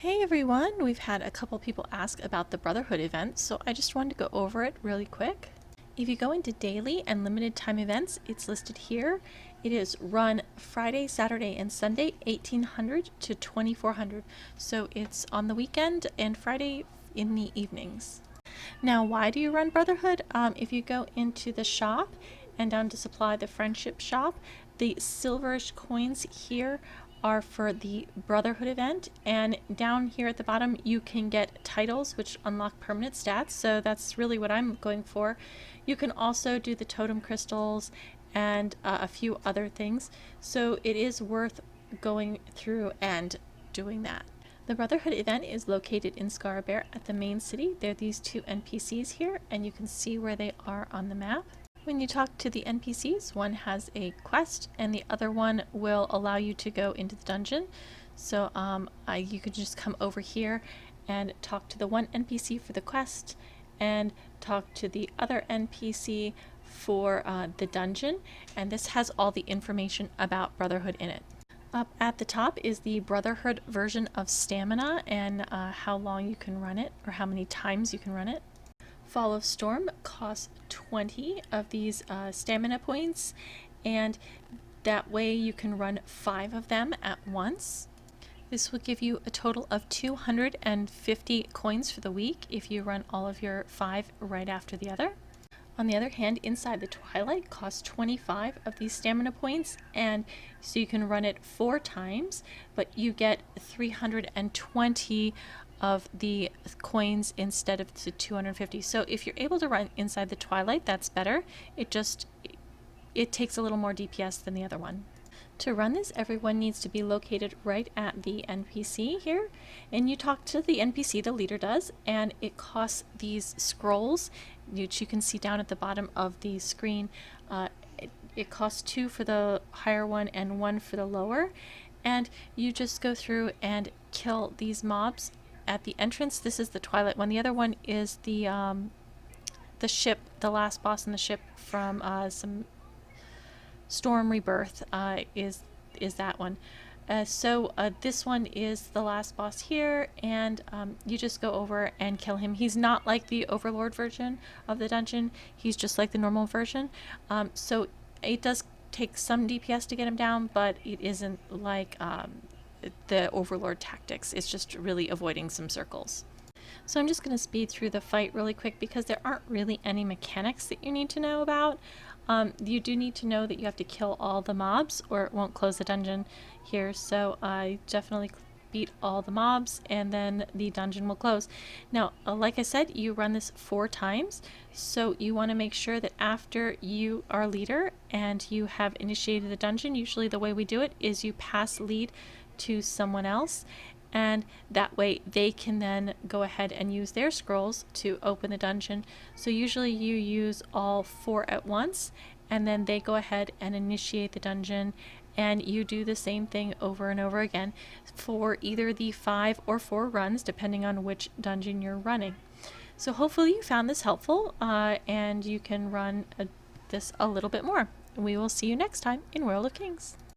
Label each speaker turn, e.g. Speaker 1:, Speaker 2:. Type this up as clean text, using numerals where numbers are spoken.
Speaker 1: Hey everyone, we've had a couple people ask about the Brotherhood event, so I just wanted to go over it really quick. If you go into daily and limited time events, it's listed here. It is run Friday, Saturday, and Sunday, 1800 to 2400. So it's on the weekend and Friday in the evenings. Now, why do you run Brotherhood? If you go into the shop and down to supply, the friendship shop, the silverish coins here are for the Brotherhood event, and down here at the bottom you can get titles which unlock permanent stats, so that's really what I'm going for. You can also do the totem crystals and a few other things, so it is worth going through and doing that. The Brotherhood event is located in Scarabear at the main city. There are these two NPCs here, and you can see where they are on the map. When you talk to the NPCs, one has a quest and the other one will allow you to go into the dungeon. So you could just come over here and talk to the one NPC for the quest and talk to the other NPC for the dungeon. And this has all the information about Brotherhood in it. Up at the top is the Brotherhood version of stamina and how long you can run it or how many times you can run it. Fall of Storm costs 20 of these stamina points, and that way you can run 5 of them at once. This will give you a total of 250 coins for the week if you run all of your 5 right after the other. On the other hand, Inside the Twilight costs 25 of these stamina points, and so you can run it 4 times, but you get 320 of the coins instead of the 250. So if you're able to run Inside the Twilight, that's better. It takes a little more DPS than the other one. To run this, everyone needs to be located right at the NPC here, and you talk to the NPC, the leader does, and it costs these scrolls, which you can see down at the bottom of the screen. It costs 2 for the higher one and 1 for the lower, and you just go through and kill these mobs at the entrance. This is the Twilight one. The other one is the ship, the last boss in the ship from some Storm Rebirth is that one. So this one is the last boss here, and you just go over and kill him. He's not like the Overlord version of the dungeon. He's just like the normal version. So it does take some DPS to get him down, but it isn't like the Overlord tactics. It's just really avoiding some circles. So I'm just going to speed through the fight really quick because there aren't really any mechanics that you need to know about. You do need to know that you have to kill all the mobs or it won't close the dungeon here. So I definitely beat all the mobs and then the dungeon will close. Now, like I said, you run this 4 times. So you want to make sure that after you are leader and you have initiated the dungeon, usually the way we do it is you pass lead to someone else, and that way they can then go ahead and use their scrolls to open the dungeon. So usually you use all 4 at once, and then they go ahead and initiate the dungeon, and you do the same thing over and over again for either the 5 or 4 runs depending on which dungeon you're running. So hopefully you found this helpful and you can run this a little bit more. We will see you next time in World of Kings.